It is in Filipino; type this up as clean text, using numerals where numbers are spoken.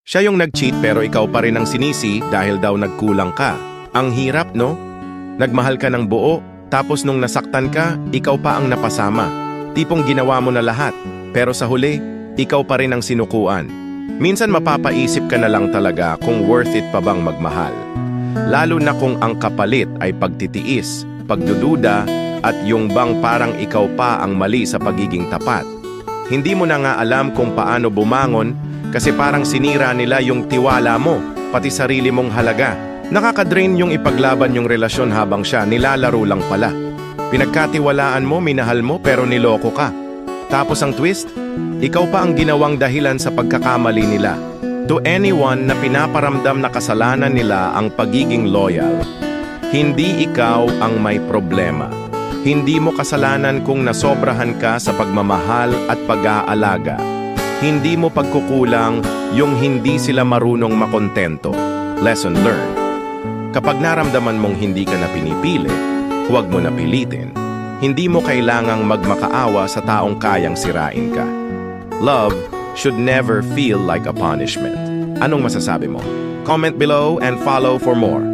Siya yung nag-cheat pero ikaw pa rin ang sinisi dahil daw nagkulang ka. Ang hirap, no? Nagmahal ka ng buo, tapos nung nasaktan ka, ikaw pa ang napasama. Tipong ginawa mo na lahat, pero sa huli, ikaw pa rin ang sinukuan. Minsan mapapaisip ka na lang talaga kung worth it pa bang magmahal. Lalo na kung ang kapalit ay pagtitiis, pagdududa, at yung bang parang ikaw pa ang mali sa pagiging tapat. Hindi mo na nga alam kung paano bumangon kasi parang sinira nila yung tiwala mo, pati sarili mong halaga. Nakakadrain yung ipaglaban yung relasyon habang siya nilalaro lang pala. Pinagkatiwalaan mo, minahal mo, pero niloko ka. Tapos ang twist, ikaw pa ang ginawang dahilan sa pagkakamali nila. To anyone na pinaparamdam na kasalanan nila ang pagiging loyal, hindi ikaw ang may problema. Hindi mo kasalanan kung nasobrahan ka sa pagmamahal at pag-aalaga. Hindi mo pagkukulang yung hindi sila marunong makontento. Lesson learned. Kapag naramdaman mong hindi ka na pinipili, huwag mo na pilitin. Hindi mo kailangang magmakaawa sa taong kayang sirain ka. Love should never feel like a punishment. Anong masasabi mo? Comment below and follow for more.